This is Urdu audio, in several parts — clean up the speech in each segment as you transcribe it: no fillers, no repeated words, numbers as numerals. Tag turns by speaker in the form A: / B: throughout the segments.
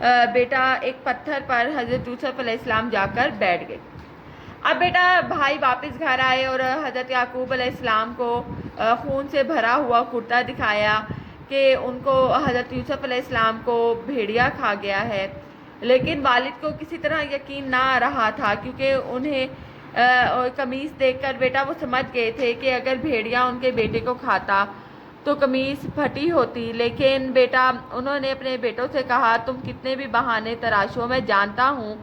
A: بیٹا ایک پتھر پر حضرت یوسف علیہ السلام جا کر بیٹھ گئے۔ اب بیٹا بھائی واپس گھر آئے اور حضرت یعقوب علیہ السلام کو خون سے بھرا ہوا کرتا دکھایا کہ ان کو حضرت یوسف علیہ السلام کو بھیڑیا کھا گیا ہے، لیکن والد کو کسی طرح یقین نہ آ رہا تھا، کیونکہ انہیں قمیص دیکھ کر بیٹا وہ سمجھ گئے تھے کہ اگر بھیڑیا ان کے بیٹے کو کھاتا تو قمیص پھٹی ہوتی۔ لیکن بیٹا انہوں نے اپنے بیٹوں سے کہا تم کتنے بھی بہانے تراشو، میں جانتا ہوں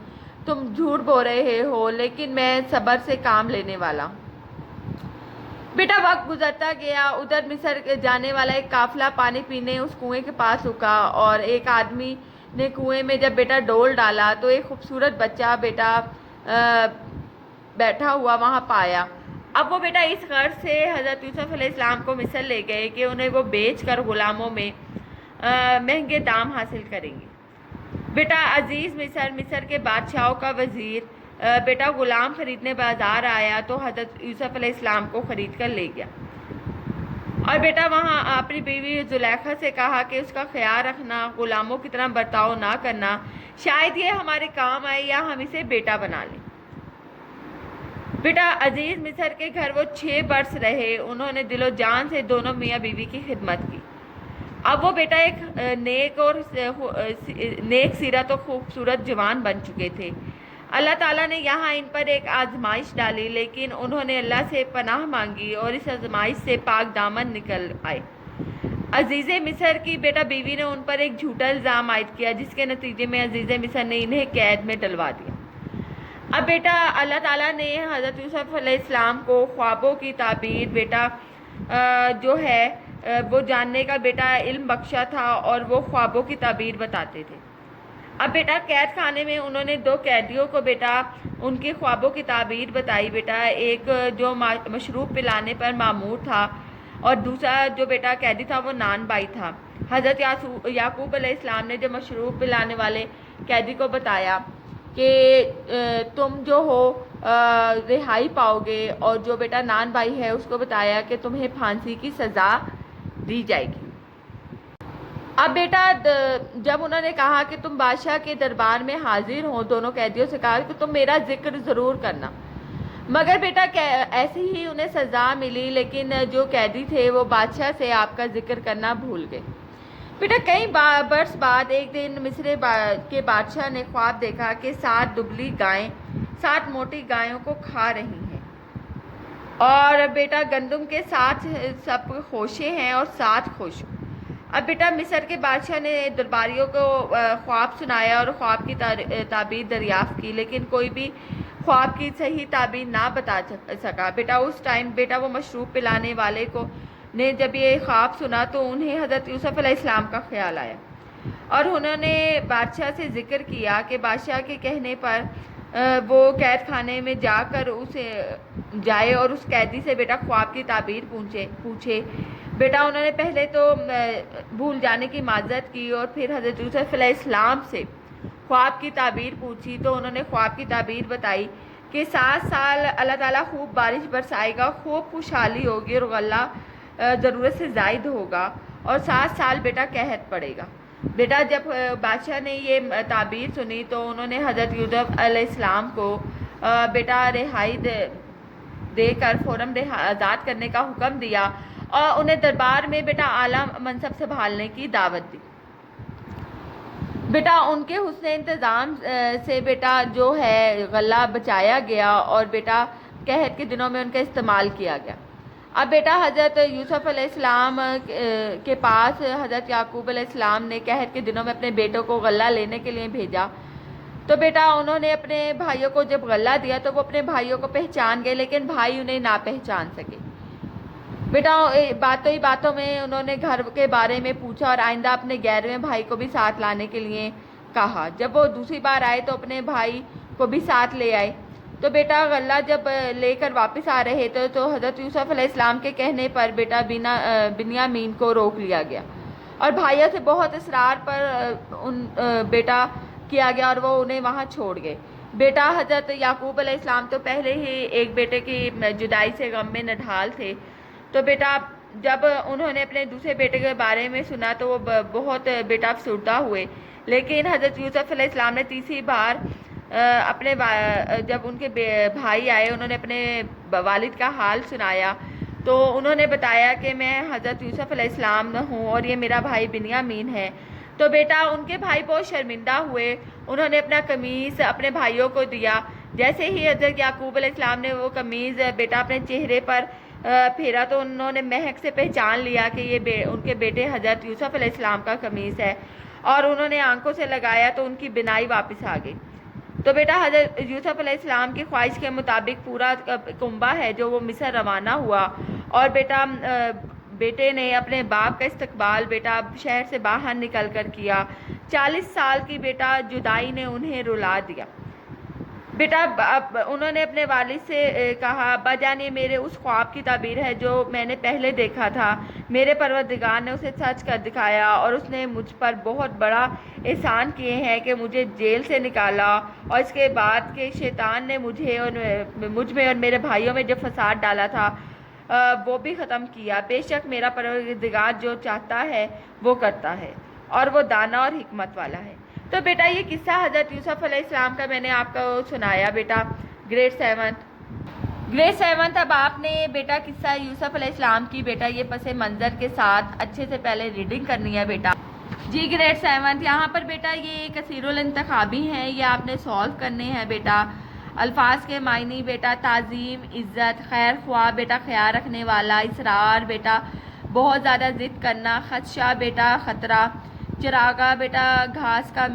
A: تم جھوٹ بول رہے ہو، لیکن میں صبر سے کام لینے والا ہوں۔ بیٹا وقت گزرتا گیا، ادھر مصر جانے والا ایک قافلہ پانی پینے اس کنویں کے پاس رکا، اور ایک آدمی نے کنویں میں جب بیٹا ڈول ڈالا تو ایک خوبصورت بچہ بیٹا بیٹھا ہوا وہاں پایا۔ اب وہ بیٹا اس غرض سے حضرت یوسف علیہ السلام کو مصر لے گئے کہ انہیں وہ بیچ کر غلاموں میں مہنگے دام حاصل کریں گے۔ بیٹا عزیز مصر کے بادشاہوں کا وزیر بیٹا غلام خریدنے بازار آیا تو حضرت یوسف علیہ السلام کو خرید کر لے گیا، اور بیٹا وہاں اپنی بیوی زلیخا سے کہا کہ اس کا خیال رکھنا، غلاموں کی طرح برتاؤ نہ کرنا، شاید یہ ہمارے کام آئے یا ہم اسے بیٹا بنا لیں۔ بیٹا عزیز مصر کے گھر وہ 6 برس رہے، انہوں نے دل و جان سے دونوں میاں بیوی کی خدمت کی۔ اب وہ بیٹا ایک نیک سیرت و خوبصورت جوان بن چکے تھے۔ اللہ تعالیٰ نے یہاں ان پر ایک آزمائش ڈالی، لیکن انہوں نے اللہ سے پناہ مانگی اور اس آزمائش سے پاک دامن نکل آئے۔ عزیز مصر کی بیٹا بیوی نے ان پر ایک جھوٹا الزام عائد کیا، جس کے نتیجے میں عزیز مصر نے انہیں قید میں ڈلوا دیا۔ اب بیٹا اللہ تعالیٰ نے حضرت یوسف علیہ السلام کو خوابوں کی تعبیر بیٹا جو ہے وہ جاننے کا بیٹا علم بخشا تھا، اور وہ خوابوں کی تعبیر بتاتے تھے۔ اب بیٹا قید خانے میں انہوں نے 2 قیدیوں کو بیٹا ان کے خوابوں کی تعبیر بتائی، بیٹا ایک جو مشروب پلانے پر مامور تھا، اور دوسرا جو بیٹا قیدی تھا وہ نان بھائی تھا۔ حضرت یعقوب علیہ السلام نے جو مشروب پلانے والے قیدی کو بتایا کہ تم جو ہو رہائی پاؤ گے، اور جو بیٹا نان بھائی ہے اس کو بتایا کہ تمہیں پھانسی کی سزا دی جائے گی۔ اب بیٹا جب انہوں نے کہا کہ تم بادشاہ کے دربار میں حاضر ہو، دونوں قیدیوں سے کہا کہ تم میرا ذکر ضرور کرنا، مگر بیٹا ایسے ہی انہیں سزا ملی، لیکن جو قیدی تھے وہ بادشاہ سے آپ کا ذکر کرنا بھول گئے۔ بیٹا کئی برس بعد ایک دن مصر کے بادشاہ نے خواب دیکھا کہ 7 دبلی گائیں 7 موٹی گایوں کو کھا رہی ہیں، اور بیٹا گندم کے 7 سب خوشے ہیں اور 7 خوش۔ اب بیٹا مصر کے بادشاہ نے درباریوں کو خواب سنایا اور خواب کی تعبیر دریافت کی، لیکن کوئی بھی خواب کی صحیح تعبیر نہ بتا سکا۔ بیٹا اس ٹائم بیٹا وہ مشروب پلانے والے کو نے جب یہ خواب سنا تو انہیں حضرت یوسف علیہ السلام کا خیال آیا، اور انہوں نے بادشاہ سے ذکر کیا کہ بادشاہ کے کہنے پر وہ قید خانے میں جا کر اسے جائے اور اس قیدی سے بیٹا خواب کی تعبیر پوچھے۔ بیٹا انہوں نے پہلے تو بھول جانے کی معذرت کی، اور پھر حضرت یوسف علیہ السلام سے خواب کی تعبیر پوچھی تو انہوں نے خواب کی تعبیر بتائی کہ 7 سال اللہ تعالیٰ خوب بارش برسائے گا، خوب خوشحالی ہوگی اور غلہ ضرورت سے زائد ہوگا، اور 7 سال بیٹا قحط پڑے گا۔ بیٹا جب بادشاہ نے یہ تعبیر سنی تو انہوں نے حضرت یوسف علیہ السلام کو بیٹا رہائی دے کر فوراً آزاد کرنے کا حکم دیا، اور انہیں دربار میں بیٹا اعلیٰ منصب سنبھالنے کی دعوت دی۔ بیٹا ان کے حسن انتظام سے بیٹا جو ہے غلہ بچایا گیا، اور بیٹا قحط کے دنوں میں ان کا استعمال کیا گیا۔ اب بیٹا حضرت یوسف علیہ السلام کے پاس حضرت یعقوب علیہ السلام نے قحط کے دنوں میں اپنے بیٹوں کو غلہ لینے کے لیے بھیجا، تو بیٹا انہوں نے اپنے بھائیوں کو جب غلہ دیا تو وہ اپنے بھائیوں کو پہچان گئے، لیکن بھائی انہیں نہ پہچان سکے۔ بیٹا باتوں میں انہوں نے گھر کے بارے میں پوچھا اور آئندہ اپنے 11ویں بھائی کو بھی ساتھ لانے کے لیے کہا۔ جب وہ دوسری بار آئے تو اپنے بھائی کو بھی ساتھ لے آئے، تو بیٹا غلہ جب لے کر واپس آ رہے تھے تو حضرت یوسف علیہ السلام کے کہنے پر بیٹا بنیامین کو روک لیا گیا، اور بھائیوں سے بہت اصرار پر بیٹا کیا گیا اور وہ انہیں وہاں چھوڑ گئے۔ بیٹا حضرت یعقوب علیہ السلام تو پہلے ہی ایک بیٹے کی جدائی سے غم میں نڈھال تھے، تو بیٹا جب انہوں نے اپنے دوسرے بیٹے کے بارے میں سنا تو وہ بہت بیٹا افسردہ ہوئے، لیکن حضرت یوسف علیہ السلام نے تیسری بار اپنے جب ان کے بھائی آئے، انہوں نے اپنے والد کا حال سنایا تو انہوں نے بتایا کہ میں حضرت یوسف علیہ السلام ہوں اور یہ میرا بھائی بنیامین ہے۔ تو بیٹا ان کے بھائی بہت شرمندہ ہوئے، انہوں نے اپنا قمیص اپنے بھائیوں کو دیا۔ جیسے ہی حضرت یعقوب علیہ السلام نے وہ قمیض بیٹا اپنے چہرے پر پھیرا تو انہوں نے مہک سے پہچان لیا کہ یہ ان کے بیٹے حضرت یوسف علیہ السلام کا قمیص ہے، اور انہوں نے آنکھوں سے لگایا تو ان کی بینائی واپس آ گئی۔ تو بیٹا حضرت یوسف علیہ السلام کی خواہش کے مطابق پورا کنبہ ہے جو وہ مصر روانہ ہوا، اور بیٹے نے اپنے باپ کا استقبال بیٹا شہر سے باہر نکل کر کیا۔ 40 سال کی بیٹا جدائی نے انہیں رلا دیا۔ بیٹا انہوں نے اپنے والد سے کہا، ابا جان یہ میرے اس خواب کی تعبیر ہے جو میں نے پہلے دیکھا تھا، میرے پروردگار نے اسے سچ کر دکھایا اور اس نے مجھ پر بہت بڑا احسان کیے ہیں کہ مجھے جیل سے نکالا، اور اس کے بعد کہ شیطان نے مجھ میں اور میرے بھائیوں میں جو فساد ڈالا تھا وہ بھی ختم کیا۔ بے شک میرا پروردگار جو چاہتا ہے وہ کرتا ہے، اور وہ دانا اور حکمت والا ہے۔ تو بیٹا یہ قصہ حضرت یوسف علیہ السلام کا میں نے آپ کو سنایا بیٹا گریڈ 7 اب آپ نے بیٹا قصہ یوسف علیہ السلام کی بیٹا یہ پس منظر کے ساتھ اچھے سے پہلے ریڈنگ کرنی ہے بیٹا جی۔ گریڈ 7 یہاں پر بیٹا یہ کثیر الانتخابی ہیں، یہ آپ نے سولو کرنے ہیں بیٹا۔ الفاظ کے معنی بیٹا تعظیم، عزت، خیر خواہ بیٹا خیال رکھنے والا، اصرار بیٹا بہت زیادہ ضد کرنا، خدشہ بیٹا خطرہ، چراغا بیٹا گھاس کا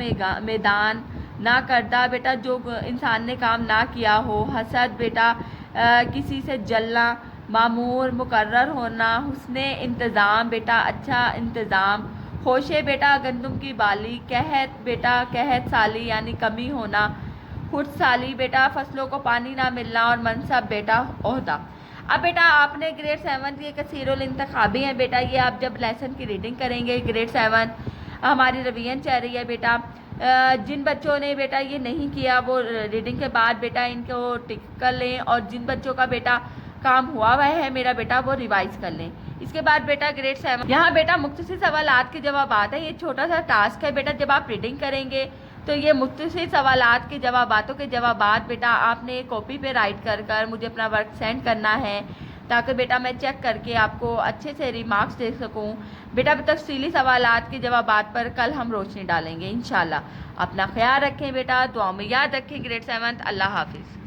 A: میدان، نہ کردہ بیٹا جو انسان نے کام نہ کیا ہو، حسد بیٹا کسی سے جلنا، معمور مقرر ہونا، حسن انتظام بیٹا اچھا انتظام، خوشے بیٹا گندم کی بالی، قحط بیٹا قحط سالی یعنی کمی ہونا، خود سالی بیٹا فصلوں کو پانی نہ ملنا، اور منصب بیٹا عہدہ۔ اب بیٹا آپ نے گریڈ 7 یہ کثیر الانتخابی ہیں بیٹا، یہ آپ جب لیسن کی ریڈنگ کریں گے گریڈ 7 ہماری ریویژن چل رہی ہے بیٹا، جن بچوں نے بیٹا یہ نہیں کیا وہ ریڈنگ کے بعد بیٹا ان کو ٹک کر لیں، اور جن بچوں کا بیٹا کام ہوا ہے میرا بیٹا وہ ریوائز کر لیں۔ اس کے بعد بیٹا گریڈ 7 یہاں بیٹا مختصر سوالات کے جوابات ہیں، یہ چھوٹا سا ٹاسک ہے بیٹا، جب آپ ریڈنگ کریں گے تو یہ مختصر سوالات کے جواباتوں کے جوابات بیٹا آپ نے کاپی پہ رائٹ کر مجھے اپنا ورک سینڈ کرنا ہے، تاکہ بیٹا میں چیک کر کے آپ کو اچھے سے ریمارکس دے سکوں بیٹا۔ تفصیلی سوالات کے جوابات پر کل ہم روشنی ڈالیں گے انشاءاللہ۔ اپنا خیال رکھیں بیٹا، دعاؤں میں یاد رکھیں۔ گریڈ 7 اللہ حافظ۔